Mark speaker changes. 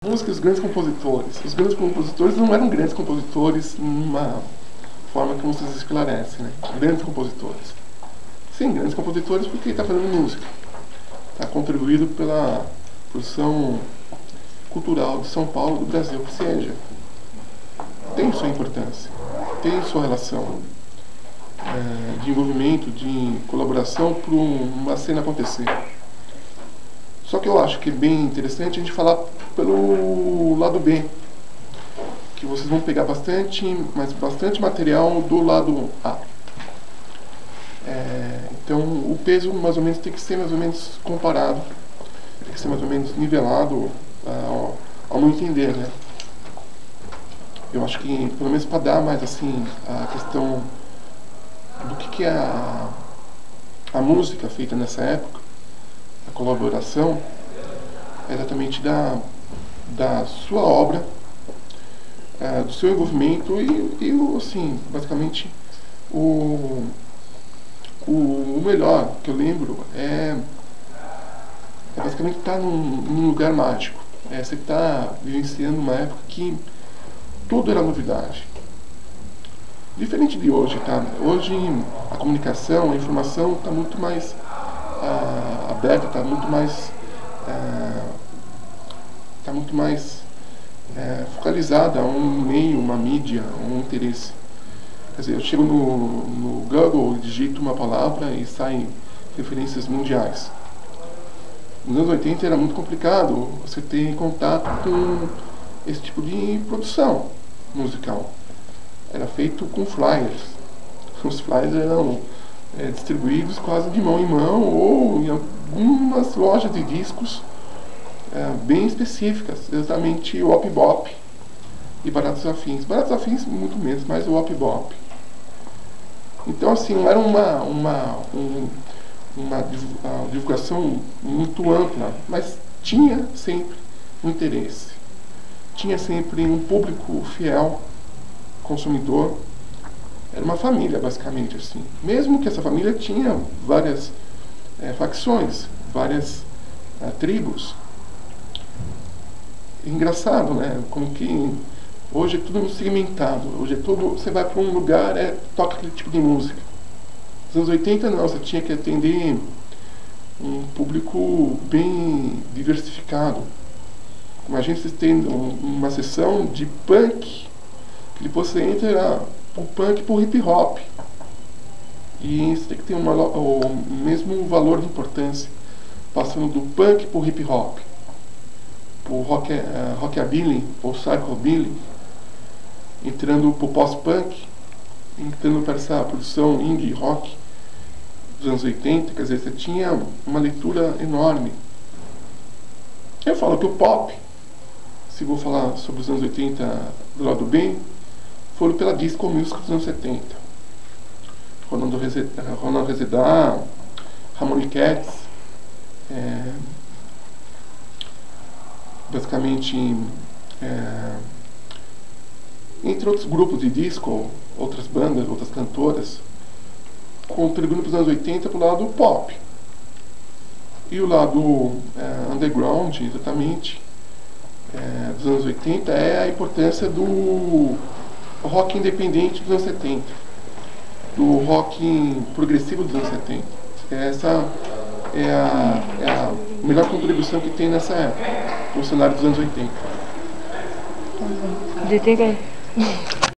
Speaker 1: Música, os grandes compositores. Os grandes compositores não eram grandes compositores numa forma como vocês esclarecem, né? Grandes compositores. Sim, grandes compositores porque está fazendo música. Está contribuído pela produção cultural de São Paulo, do Brasil, que seja. Tem sua importância, tem sua relação de envolvimento, de colaboração para uma cena acontecer. Só que eu acho que é bem interessante a gente falar pelo lado B, que vocês vão pegar bastante material do lado A. Então o peso mais ou menos tem que ser mais ou menos comparado, tem que ser mais ou menos nivelado ao meu entender, né? Eu acho que pelo menos para dar mais assim a questão do que é a música feita nessa época, a colaboração exatamente da sua obra, do seu envolvimento e assim, basicamente o melhor que eu lembro é basicamente estar num lugar mágico. Você está vivenciando uma época que tudo era novidade. Diferente de hoje, tá? Hoje a comunicação, a informação está muito mais aberta, está muito mais focalizada a um meio, uma mídia, um interesse. Quer dizer, eu chego no Google, digito uma palavra e saem referências mundiais. Nos anos 80 era muito complicado você ter contato com esse tipo de produção musical. Era feito com flyers. Os flyers eram distribuídos quase de mão em mão ou em algumas lojas de discos bem específicas, exatamente o Op Bop e Baratos Afins. Baratos Afins muito menos, mas o Op Bop. Então assim, não era uma divulgação muito ampla, mas tinha sempre um interesse. Tinha sempre um público fiel, consumidor. Era uma família, basicamente, assim. Mesmo que essa família tinha várias facções, várias tribos. Engraçado, né? Como que hoje é tudo muito segmentado. Hoje é tudo... Você vai para um lugar, toca aquele tipo de música. Nos anos 80, não. Você tinha que atender um público bem diversificado. Imagina você tendo uma sessão de punk, que depois você entra o punk por hip hop. E você tem que ter o mesmo valor de importância, passando do punk por hip hop, por rockabilly, ou psychobilly, entrando pro post-punk, entrando para essa produção indie rock dos anos 80, quer dizer, você tinha uma leitura enorme. Eu falo que o pop, se vou falar sobre os anos 80 do lado bem, foram pela disco music dos anos 70. Ronaldo Resedá, Harmony Cats, basicamente, entre outros grupos de disco, outras bandas, outras cantoras, contribuindo para os anos 80 para o lado pop. E o lado underground, exatamente, dos anos 80, é a importância do rock independente dos anos 70, do rock progressivo dos anos 70. Essa é a melhor contribuição que tem nessa época, no cenário dos anos 80.
Speaker 2: Do you think